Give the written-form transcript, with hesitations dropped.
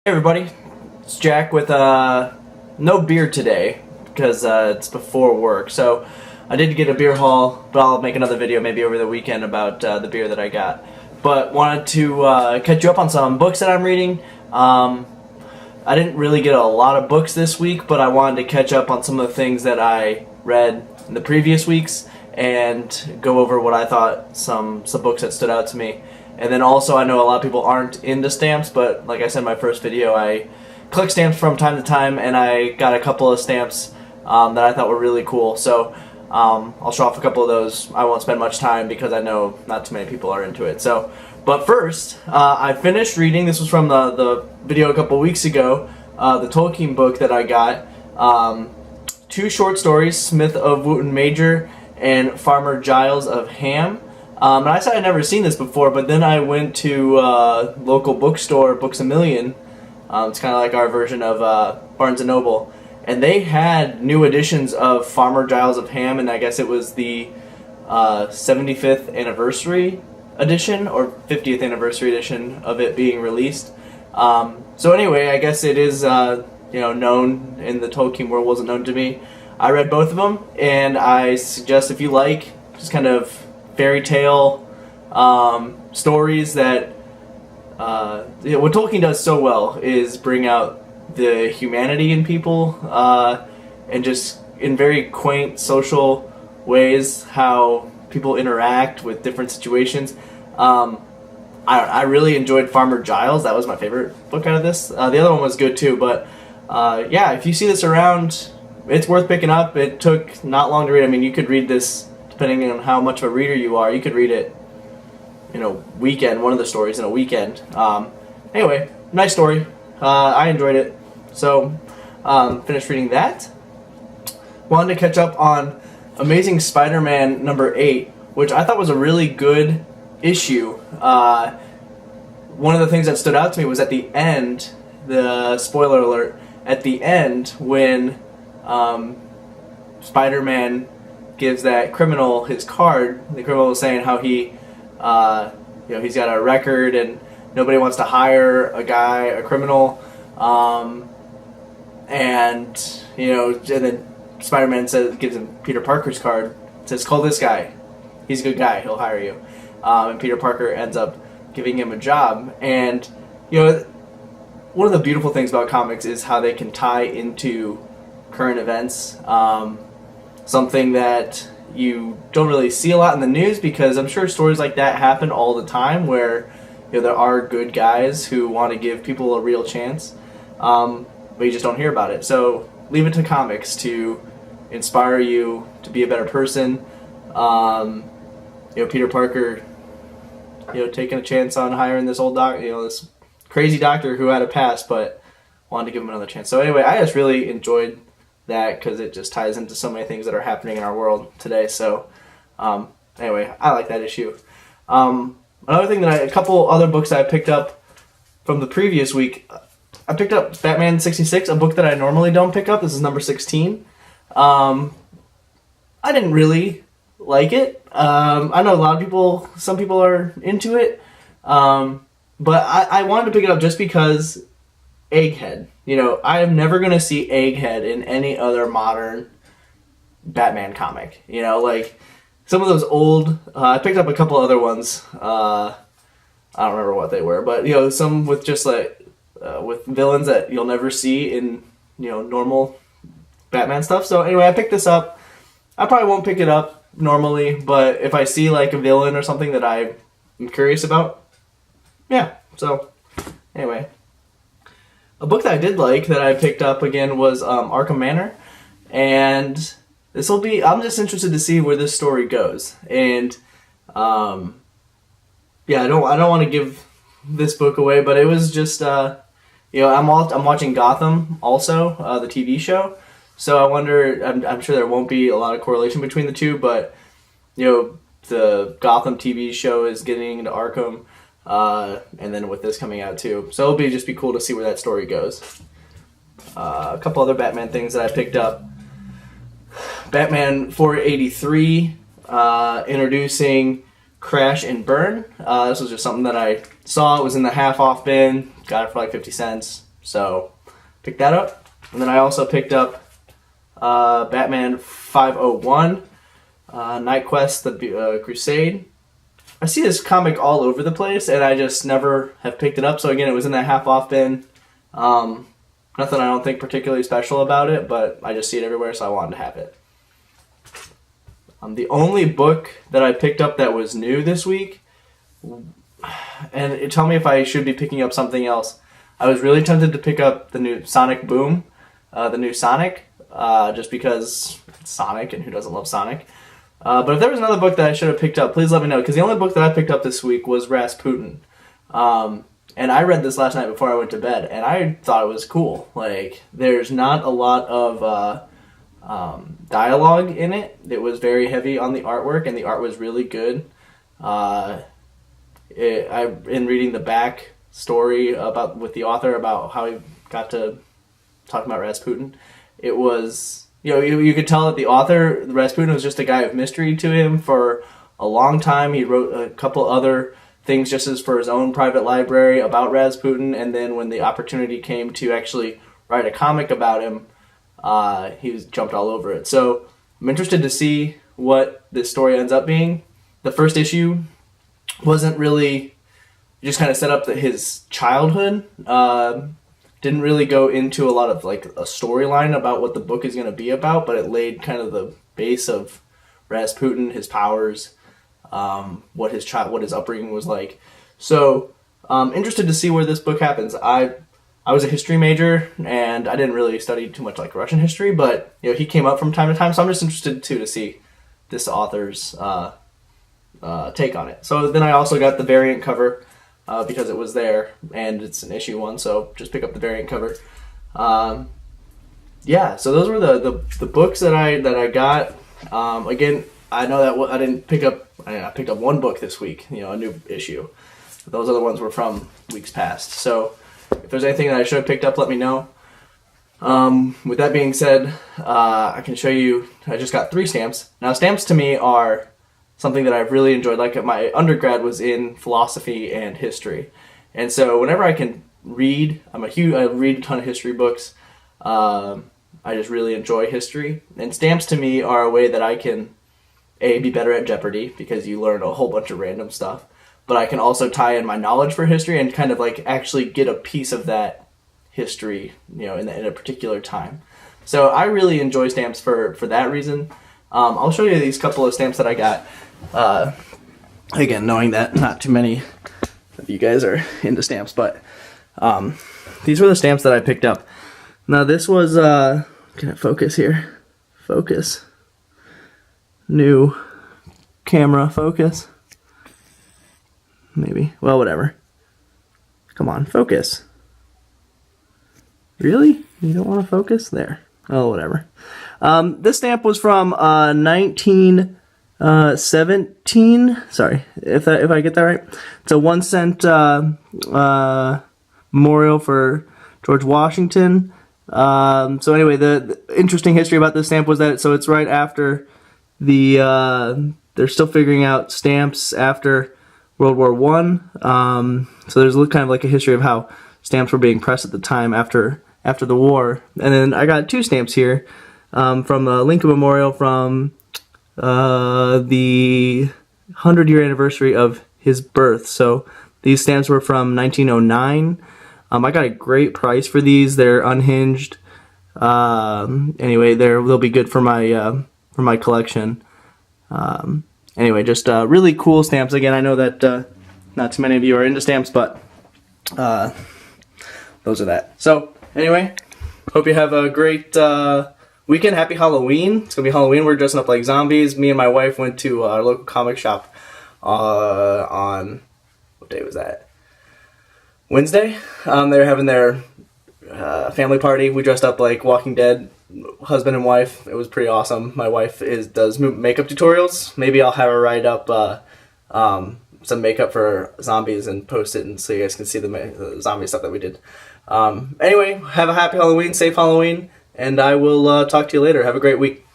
Hey everybody, it's Jack with no beer today because it's before work. So I did get a beer haul, but I'll make another video maybe over the weekend about the beer that I got. But wanted to catch you up on some books that I'm reading. I didn't really get a lot of books this week, but I wanted to catch up on some of the things that I read in the previous weeks and go over what I thought some books that stood out to me. And then also, I know a lot of people aren't into stamps, but like I said in my first video, I collect stamps from time to time, and I got a couple of stamps that I thought were really cool. So I'll show off a couple of those. I won't spend much time because I know not too many people are into it. So, but first, I finished reading. This was from the video a couple of weeks ago, the Tolkien book that I got. Two short stories, Smith of Wootton Major and Farmer Giles of Ham. And I said I'd never seen this before, but then I went to local bookstore, Books A Million. It's kind of like our version of Barnes & Noble. And they had new editions of Farmer Giles of Ham, and I guess it was the 75th anniversary edition, or 50th anniversary edition of it being released. So anyway, I guess it is known in the Tolkien world. Wasn't known to me. I read both of them, and I suggest if you like just kind of fairy tale stories that what Tolkien does so well is bring out the humanity in people and just in very quaint social ways how people interact with different situations. I really enjoyed Farmer Giles. That was my favorite book out of this. The other one was good too, but yeah, if you see this around, it's worth picking up. It took not long to read. I mean, you could read this depending on how much of a reader you are. You could read it in a weekend, one of the stories in a weekend. Anyway, nice story. I enjoyed it. So, finished reading that. Wanted to catch up on Amazing Spider-Man number 8, which I thought was a really good issue. One of the things that stood out to me was at the end, the spoiler alert, at the end when Spider-Man gives that criminal his card. The criminal is saying how he, he's got a record and nobody wants to hire a criminal, and then Spider-Man gives him Peter Parker's card. Says, "Call this guy. He's a good guy. He'll hire you." And Peter Parker ends up giving him a job. And one of the beautiful things about comics is how they can tie into current events. Something that you don't really see a lot in the news, because I'm sure stories like that happen all the time where there are good guys who want to give people a real chance, but you just don't hear about it. So leave it to comics to inspire you to be a better person. Peter Parker, taking a chance on hiring this old this crazy doctor who had a past, but wanted to give him another chance. So anyway, I just really enjoyed that because it just ties into so many things that are happening in our world today. So anyway, I like that issue. Another thing a couple other books that I picked up from the previous week, I picked up Batman 66, a book that I normally don't pick up. This is number 16. I didn't really like it. I know a lot of people, some people are into it, but I wanted to pick it up just because Egghead. I am never going to see Egghead in any other modern Batman comic. Like some of those old, I picked up a couple other ones. I don't remember what they were, but some with just with villains that you'll never see in normal Batman stuff. So anyway, I picked this up. I probably won't pick it up normally, but if I see like a villain or something that I'm curious about, yeah. So anyway. A book that I did like that I picked up again was Arkham Manor, and I'm just interested to see where this story goes. And I don't want to give this book away, but it was just I'm watching Gotham also, the TV show. So I wonder, I'm sure there won't be a lot of correlation between the two, but the Gotham TV show is getting into Arkham. And then with this coming out too. So it'll just be cool to see where that story goes. A couple other Batman things that I picked up. Batman 483, introducing Crash and Burn. This was just something that I saw. It was in the half-off bin. Got it for like 50 cents. So picked that up. And then I also picked up Batman 501, Night Quest, the Crusade. I see this comic all over the place, and I just never have picked it up. So again, it was in that half-off bin. Nothing I don't think particularly special about it, but I just see it everywhere, so I wanted to have it. The only book that I picked up that was new this week, and tell me if I should be picking up something else. I was really tempted to pick up the new Sonic Boom, the new Sonic, just because it's Sonic, and who doesn't love Sonic? But if there was another book that I should have picked up, please let me know, because the only book that I picked up this week was Rasputin. And I read this last night before I went to bed, and I thought it was cool. Like, there's not a lot of dialogue in it. It was very heavy on the artwork, and the art was really good. In reading the back story with the author about how he got to talk about Rasputin, it was, you could tell that the author, Rasputin, was just a guy of mystery to him for a long time. He wrote a couple other things just as for his own private library about Rasputin, and then when the opportunity came to actually write a comic about him, he jumped all over it. So I'm interested to see what this story ends up being. The first issue wasn't really, just kind of set up his childhood. Didn't really go into a lot of like a storyline about what the book is going to be about, but it laid kind of the base of Rasputin, his powers, what his upbringing was like. So interested to see where this book happens. I was a history major, and I didn't really study too much like Russian history, but he came up from time to time, so I'm just interested too to see this author's take on it. So then I also got the variant cover because it was there, and it's an issue 1, so just pick up the variant cover. Yeah, so those were the books that I got. Again, I know that I didn't pick up. I picked up one book this week, a new issue. Those other ones were from weeks past. So if there's anything that I should have picked up, let me know. With that being said, I can show you, I just got 3 stamps. Now, stamps to me are something that I've really enjoyed. Like, my undergrad was in philosophy and history. And so whenever I can read, I read a ton of history books. I just really enjoy history. And stamps to me are a way that I can, be better at Jeopardy, because you learn a whole bunch of random stuff. But I can also tie in my knowledge for history and kind of like actually get a piece of that history, in a particular time. So I really enjoy stamps for that reason. I'll show you these couple of stamps that I got. Again, knowing that not too many of you guys are into stamps, but these were the stamps that I picked up. Now this was, can I focus here? Focus. New camera focus. Maybe. Well, whatever. Come on, focus. Really? You don't want to focus? There. Oh, whatever. This stamp was from 1917. Sorry, if I get that right. It's a 1 cent memorial for George Washington. So anyway, the interesting history about this stamp was that it's right after they're still figuring out stamps after World War I. So there's kind of like a history of how stamps were being pressed at the time after the war. And then I got 2 stamps here from the Lincoln Memorial from the 100-year anniversary of his birth. So these stamps were from 1909. I got a great price for these. They're unhinged. Anyway, they'll be good for my collection. Anyway, just really cool stamps. Again, I know that not too many of you are into stamps, but those are that. So anyway, hope you have a great weekend. Happy Halloween. It's gonna be Halloween. We're dressing up like zombies. Me and my wife went to our local comic shop on, what day was that? Wednesday. They were having their family party. We dressed up like Walking Dead, husband and wife. It was pretty awesome. My wife does makeup tutorials. Maybe I'll have her write up some makeup for zombies and post it, and so you guys can see the zombie stuff that we did. Anyway, have a happy Halloween, safe Halloween, and I will talk to you later. Have a great week.